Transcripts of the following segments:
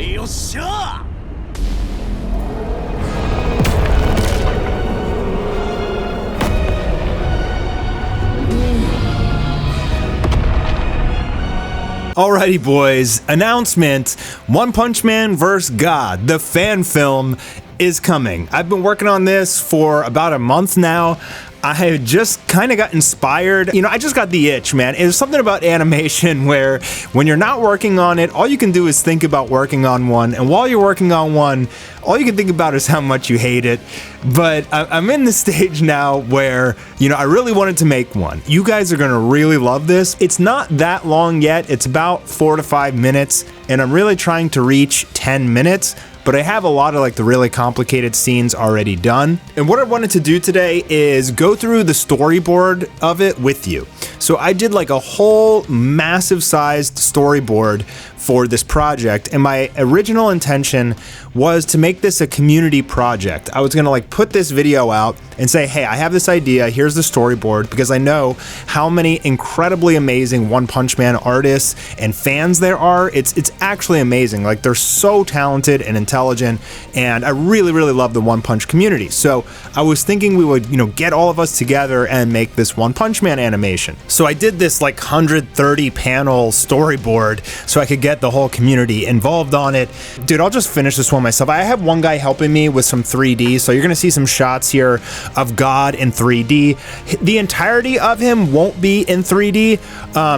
よっしゃ! Alrighty, boys. Announcement: One Punch Man vs. God, the fan film, is coming. I've been working on this for about a month now. I had just kind of got inspired. You know, I just got the itch, man. There's something about animation where when you're not working on it, all you can do is think about working on one. And while you're working on one, all you can think about is how much you hate it. But I'm in the stage now where, you know, I really wanted to make one. You guys are gonna really love this. It's not that long yet. It's about 4 to 5 minutes, and I'm really trying to reach 10 minutes. But I have a lot of like the really complicated scenes already done. And what I wanted to do today is go through the storyboard of it with you. So I did like a whole massive sized storyboard for this project, and my original intention was to make this a community project. I was gonna like put this video out and say, hey, I have this idea, here's the storyboard, because I know how many incredibly amazing One Punch Man artists and fans there are. It's actually amazing. Like, they're so talented and intelligent, and I really love the One Punch community. So I was thinking we would, you know, get all of us together and make this One Punch Man animation. So I did this like 130 panel storyboard so I could get the whole community involved on it. Dude, I'll just finish this one myself. I have one guy helping me with some 3D, so you're gonna see some shots here of God in 3D. The entirety of him won't be in 3D,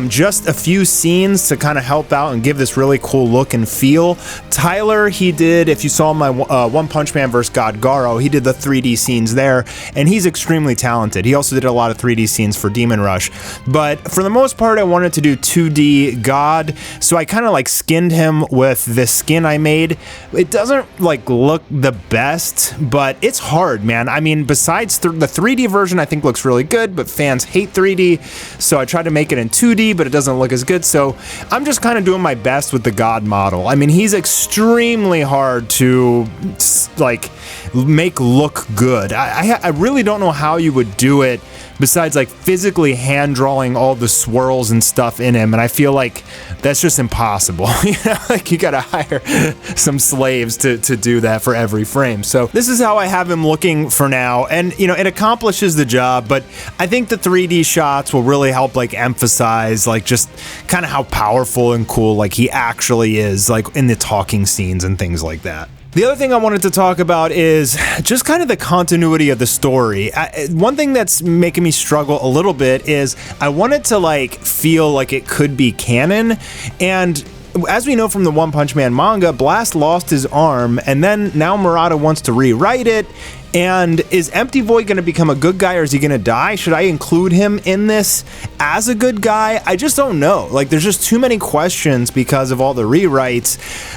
just a few scenes to kind of help out and give this really cool look and feel. Tyler, he did, if you saw my One Punch Man vs. God Garo, he did the 3D scenes there, and he's extremely talented. He also did a lot of 3D scenes for Demon Rush. But for the most part, I wanted to do 2D God, so I kind of like skinned him with this skin I made. It doesn't like look the best, but it's hard, man. I mean, besides the 3D version I think looks really good, but fans hate 3D, so I tried to make it in 2D, but it doesn't look as good. So I'm just kind of doing my best with the God model. I mean, he's extremely hard to like make look good. I really don't know how you would do it besides like physically hand drawing all the swirls and stuff in him, and I feel like that's just impossible. You know, like you gotta hire some slaves to do that for every frame. So this is how I have him looking for now, and you know, it accomplishes the job, but I think the 3D shots will really help like emphasize like just kind of how powerful and cool like he actually is, like in the talking scenes and things like that. The other thing I wanted to talk about is just kind of the continuity of the story. One thing that's making me struggle a little bit is I wanted to like feel like it could be canon, and as we know from the One Punch Man manga, Blast lost his arm, and then now Murata wants to rewrite it. And is Empty Void going to become a good guy, or is he going to die? Should I include him in this as a good guy? I just don't know. Like, there's just too many questions because of all the rewrites.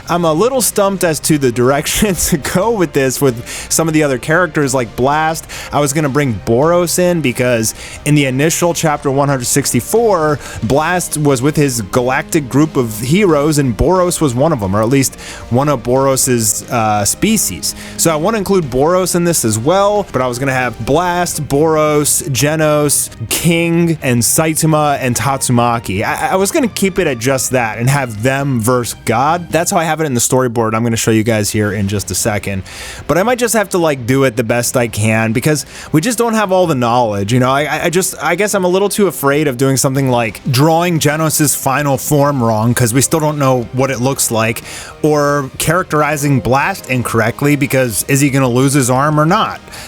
I'm a little stumped as to the direction to go with this with some of the other characters like Blast. I was going to bring Boros in because in the initial chapter 164, Blast was with his galactic group of heroes, and Boros was one of them, or at least one of Boros's species. So I want to include Boros in this as well, but I was gonna have Blast, Boros, Genos, King, and Saitama and Tatsumaki. I was gonna keep it at just that and have them versus God. That's how I have it in the storyboard. I'm gonna show you guys here in just a second, but I might just have to like do it the best I can because we just don't have all the knowledge. You know, I guess I'm a little too afraid of doing something like drawing Genos's final form wrong because we still don't know what it looks like, or characterizing Blast incorrectly because is he gonna lose his arm or not?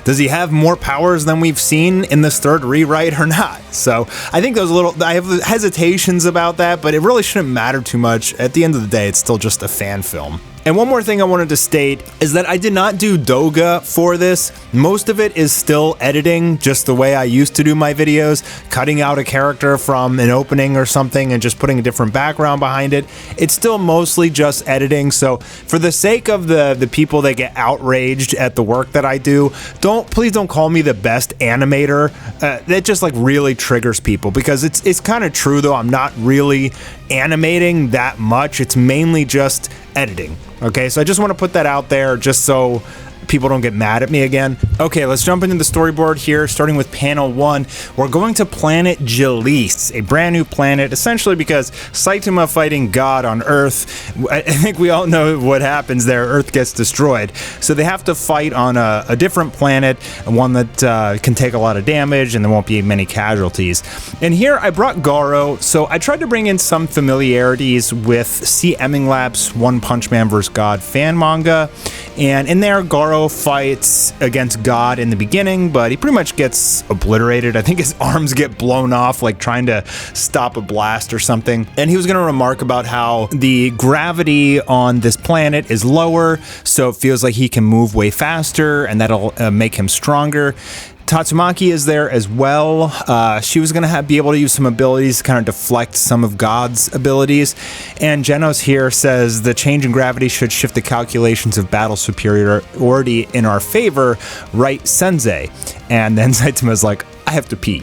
Does he have more powers than we've seen in this third rewrite or not? So I think I have hesitations about that, but it really shouldn't matter too much. At the end of the day, it's still just a fan film. And one more thing I wanted to state is that I did not do Doga for this. Most of it is still editing, just the way I used to do my videos, cutting out a character from an opening or something and just putting a different background behind it. It's still mostly just editing, so for the sake of the people that get outraged at the work that I do, please don't call me the best animator. That just like really triggers people, because it's kind of true though. I'm not really animating that much. It's mainly just editing. Okay, so I just want to put that out there just so people don't get mad at me again. Okay, let's jump into the storyboard here, starting with panel 1. We're going to planet Jalise, a brand new planet, essentially because Saitama fighting God on Earth. I think we all know what happens there. Earth gets destroyed. So they have to fight on a different planet, one that can take a lot of damage and there won't be many casualties. And here I brought Garo, so I tried to bring in some familiarities with C. Eminglap's One Punch Man vs. God fan manga. And in there, Garo fights against God in the beginning, but he pretty much gets obliterated. I think his arms get blown off, like trying to stop a blast or something. And he was going to remark about how the gravity on this planet is lower, so it feels like he can move way faster, and that'll make him stronger. Tatsumaki is there as well. She was going to be able to use some abilities to kind of deflect some of God's abilities. And Genos here says the change in gravity should shift the calculations of battle superiority in our favor, right, Sensei? And then Saitama's like, I have to pee.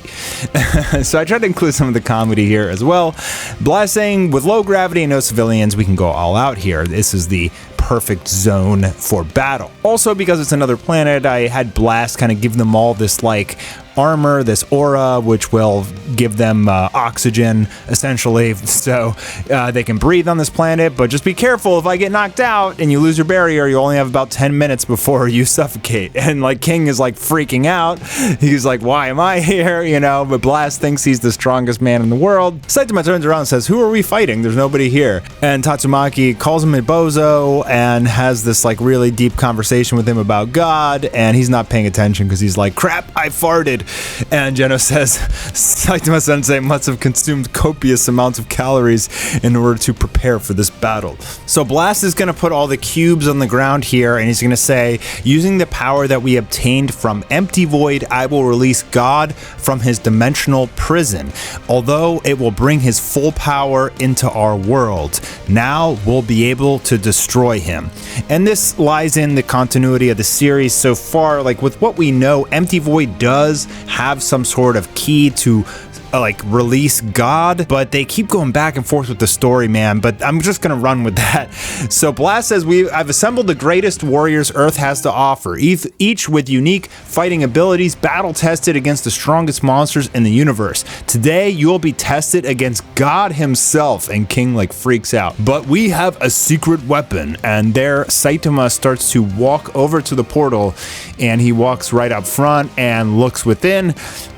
So I tried to include some of the comedy here as well. Blast saying, with low gravity and no civilians, we can go all out here. This is the perfect zone for battle. Also, because it's another planet, I had Blast kind of give them all this like armor, this aura, which will give them oxygen, essentially, so they can breathe on this planet. But just be careful, if I get knocked out and you lose your barrier, you only have about 10 minutes before you suffocate. And like King is like freaking out. He's like, why am I here? You know, but Blast thinks he's the strongest man in the world. Saitama turns around and says, who are we fighting? There's nobody here. And Tatsumaki calls him a bozo and has this like really deep conversation with him about God, and he's not paying attention because he's like, crap, I farted. And Genos says Saitama Sensei must have consumed copious amounts of calories in order to prepare for this battle. So Blast is going to put all the cubes on the ground here, and he's going to say, using the power that we obtained from Empty Void, I will release God from his dimensional prison. Although it will bring his full power into our world, now we'll be able to destroy him. And this lies in the continuity of the series so far. Like with what we know, Empty Void does have some sort of key to like release God, but they keep going back and forth with the story, man. But I'm just gonna run with that. So Blast says, I've assembled the greatest warriors Earth has to offer, each with unique fighting abilities, battle tested against the strongest monsters in the universe. Today you'll be tested against God himself. And King like freaks out. But we have a secret weapon. And there Saitama starts to walk over to the portal, and he walks right up front and looks within.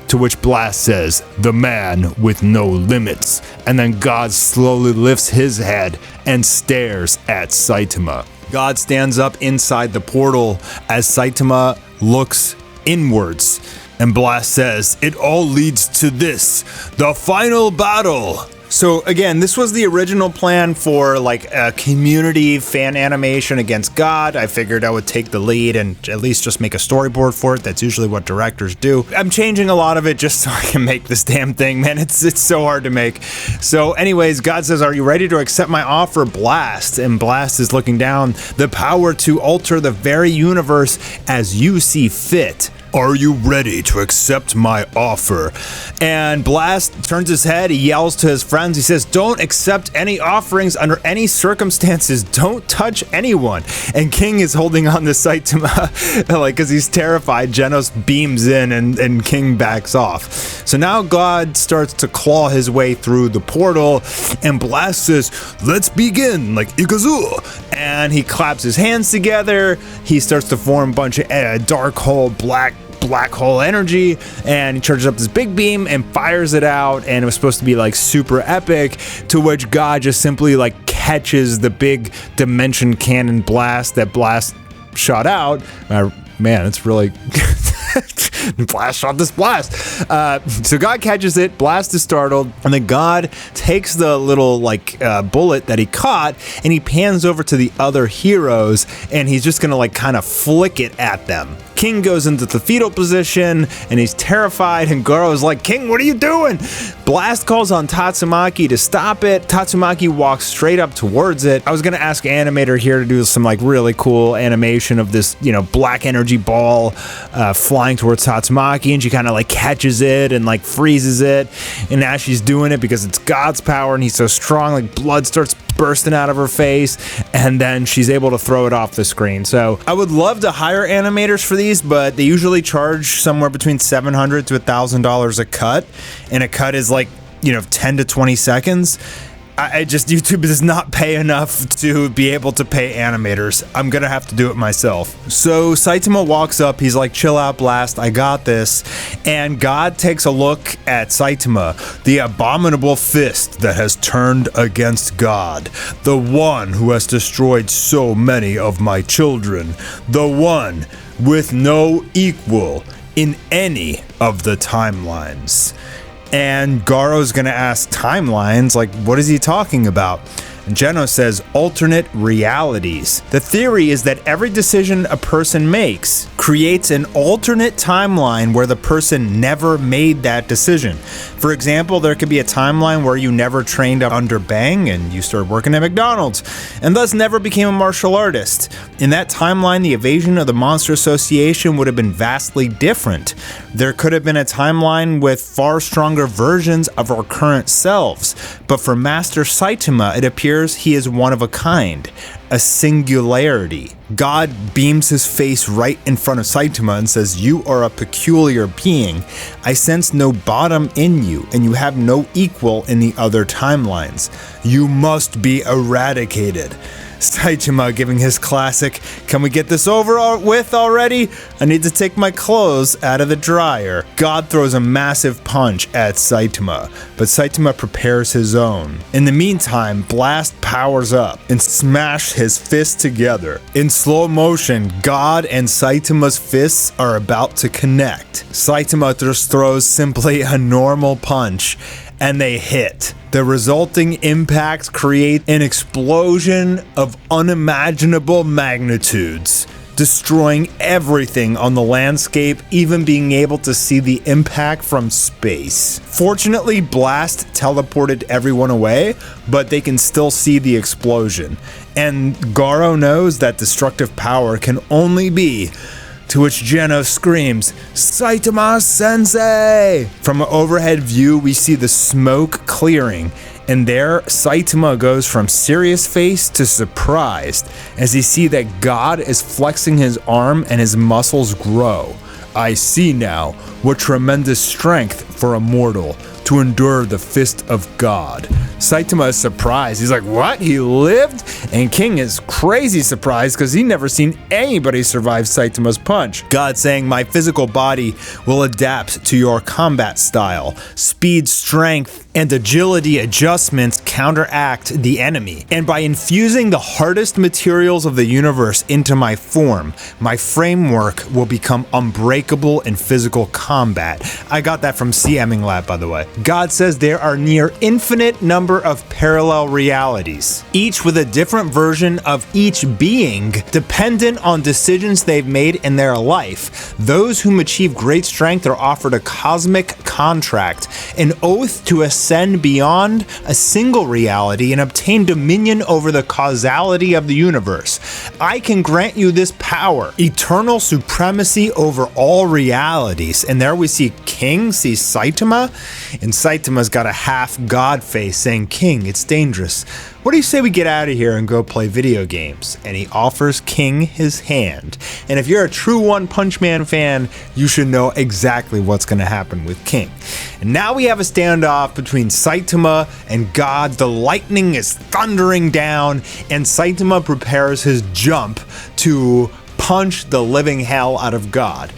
To which Blast says, the man with no limits. And then God slowly lifts his head and stares at Saitama. God stands up inside the portal as Saitama looks inwards. And Blast says, it all leads to this, the final battle. So again, this was the original plan for like a community fan animation against God. I figured I would take the lead and at least just make a storyboard for it. That's usually what directors do. I'm changing a lot of it just so I can make this damn thing, man. It's so hard to make. So anyways, God says, are you ready to accept my offer, Blast? And Blast is looking down. The power to alter the very universe as you see fit. Are you ready to accept my offer? And Blast turns his head, he yells to his friends, he says, don't accept any offerings under any circumstances, don't touch anyone. And King is holding on to Saitama, like, because he's terrified. Genos beams in and King backs off. So now God starts to claw his way through the portal, and Blast says, let's begin, like Ikazu. And he claps his hands together, he starts to form a bunch of dark hole, black hole energy, and he charges up this big beam and fires it out, and it was supposed to be like super epic, to which God just simply like catches the big dimension cannon blast that Blast shot out. Man, it's really Blast shot this blast. So God catches it, Blast is startled, and then God takes the little like bullet that he caught, and he pans over to the other heroes, and he's just gonna like kind of flick it at them. King goes into the fetal position, and he's terrified, and Garo is like, King, what are you doing? Blast calls on Tatsumaki to stop it. Tatsumaki walks straight up towards it. I was gonna ask Animator here to do some like really cool animation of this, you know, black energy ball flying towards Tatsumaki, and she kind of like catches it and like freezes it, and now she's doing it because it's God's power and he's so strong, like blood starts bursting out of her face, and then she's able to throw it off the screen. So I would love to hire animators for these, but they usually charge somewhere between $700 to $1,000 a cut, and a cut is like, 10 to 20 seconds. YouTube does not pay enough to be able to pay animators. I'm gonna have to do it myself. So Saitama walks up, he's like, chill out, Blast, I got this. And God takes a look at Saitama, the abominable fist that has turned against God, the one who has destroyed so many of my children, the one with no equal in any of the timelines. And Garo's gonna ask timelines, like, what is he talking about? And Geno says alternate realities. The theory is that every decision a person makes creates an alternate timeline where the person never made that decision. For example, there could be a timeline where you never trained under Bang and you started working at McDonald's, and thus never became a martial artist. In that timeline, the evasion of the Monster Association would have been vastly different. There could have been a timeline with far stronger versions of our current selves, but for Master Saitama, it appears he is one of a kind, a singularity. God beams his face right in front of Saitama and says, you are a peculiar being. I sense no bottom in you, and you have no equal in the other timelines. You must be eradicated. Saitama giving his classic, can we get this over with already? I need to take my clothes out of the dryer. God throws a massive punch at Saitama, but Saitama prepares his own. In the meantime, Blast powers up and smash his fists together. In slow motion, God and Saitama's fists are about to connect. Saitama just throws simply a normal punch, and they hit. The resulting impact creates an explosion of unimaginable magnitudes, destroying everything on the landscape, even being able to see the impact from space. Fortunately, Blast teleported everyone away, but they can still see the explosion. And Garo knows that destructive power can only be, to which Geno screams, Saitama Sensei! From an overhead view, we see the smoke clearing, and there Saitama goes from serious face to surprised as he sees that God is flexing his arm and his muscles grow. I see now what tremendous strength for a mortal to endure the fist of God. Saitama is surprised. He's like, what? He lived? And King is crazy surprised because he never seen anybody survive Saitama's punch. God saying, my physical body will adapt to your combat style. Speed, strength, and agility adjustments counteract the enemy. And by infusing the hardest materials of the universe into my form, my framework will become unbreakable in physical combat. I got that from CMing Lab, by the way. God says there are near infinite number of parallel realities, each with a different version of each being, dependent on decisions they've made in their life. Those whom achieve great strength are offered a cosmic contract, an oath to ascend beyond a single reality and obtain dominion over the causality of the universe. I can grant you this power, eternal supremacy over all realities. And there we see King see Saitama, and Saitama's got a half god face saying, King, it's dangerous. What do you say we get out of here and go play video games? And he offers King his hand. And if you're a true One Punch Man fan, you should know exactly what's going to happen with King. And now we have a standoff between Saitama and God. The lightning is thundering down, and Saitama prepares his jump to punch the living hell out of God.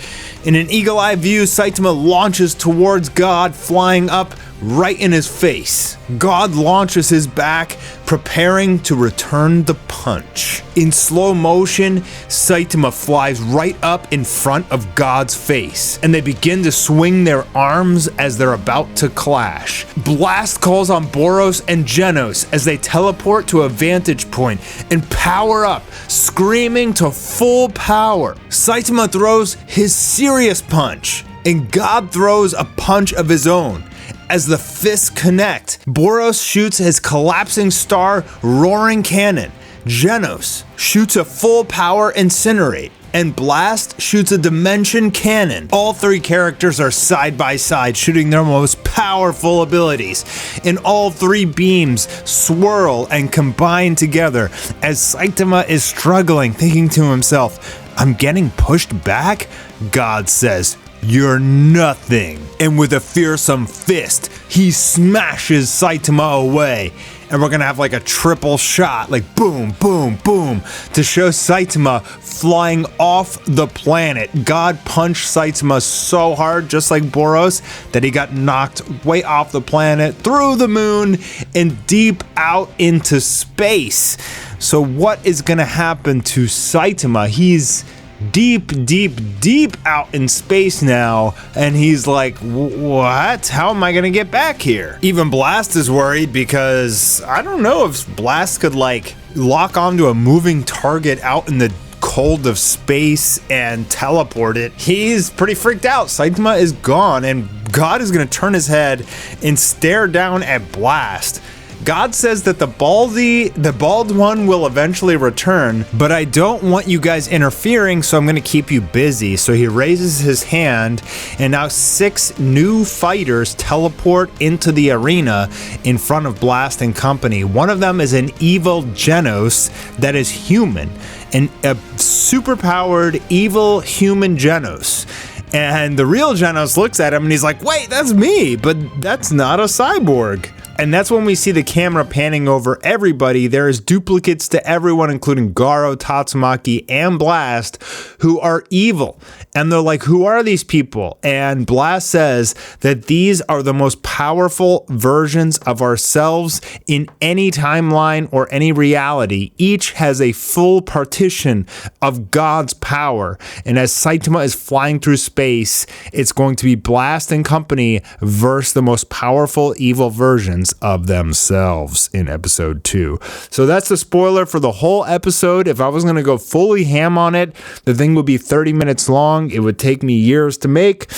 In an eagle-eye view, Saitama launches towards God, flying up right in his face. God launches his back, preparing to return the punch. In slow motion, Saitama flies right up in front of God's face, and they begin to swing their arms as they're about to clash. Blast calls on Boros and Genos as they teleport to a vantage point and power up, screaming to full power. Saitama throws his serious punch, and God throws a punch of his own. As the fists connect, Boros shoots his collapsing star roaring cannon. Genos shoots a full power Incinerate, and Blast shoots a Dimension Cannon. All three characters are side by side shooting their most powerful abilities, and all three beams swirl and combine together as Saitama is struggling, thinking to himself, I'm getting pushed back? God says, you're nothing. And with a fearsome fist, he smashes Saitama away. And we're gonna have like a triple shot, like boom, boom, boom, to show Saitama flying off the planet. God punched Saitama so hard, just like Boros, that he got knocked way off the planet, through the moon, and deep out into space. So what is gonna happen to Saitama? He's deep out in space now, and he's like, what? How am I gonna get back here? Even Blast is worried because I don't know if Blast could like lock onto a moving target out in the cold of space and teleport it. He's pretty freaked out. Saitama is gone, and God is gonna turn his head and stare down at Blast. God says that the bald one will eventually return, but I don't want you guys interfering, so I'm going to keep you busy. So he raises his hand, and now 6 new fighters teleport into the arena in front of Blast and company. One of them is an evil Genos that is human, and a superpowered evil human Genos. And the real Genos looks at him and he's like, wait, that's me, but that's not a cyborg. And that's when we see the camera panning over everybody. There is duplicates to everyone, including Garo, Tatsumaki, and Blast, who are evil. And they're like, who are these people? And Blast says that these are the most powerful versions of ourselves in any timeline or any reality. Each has a full partition of God's power. And as Saitama is flying through space, it's going to be Blast and company versus the most powerful evil versions of themselves in episode 2. So that's the spoiler for the whole episode. If I was going to go fully ham on it, the thing would be 30 minutes long. It would take me years to make,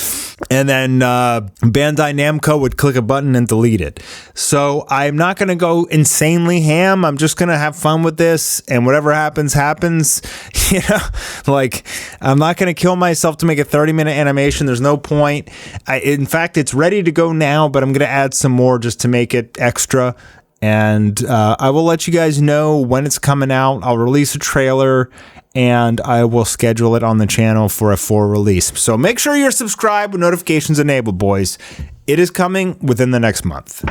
and then Bandai Namco would click a button and delete it. So I'm not going to go insanely ham. I'm just going to have fun with this, and whatever happens, happens. You know, like, I'm not going to kill myself to make a 30-minute animation. There's no point. In fact, it's ready to go now, but I'm going to add some more just to make it extra. And I will let you guys know when it's coming out. I'll release a trailer, and I will schedule it on the channel for a full release. So make sure you're subscribed with notifications enabled, boys. It is coming within the next month.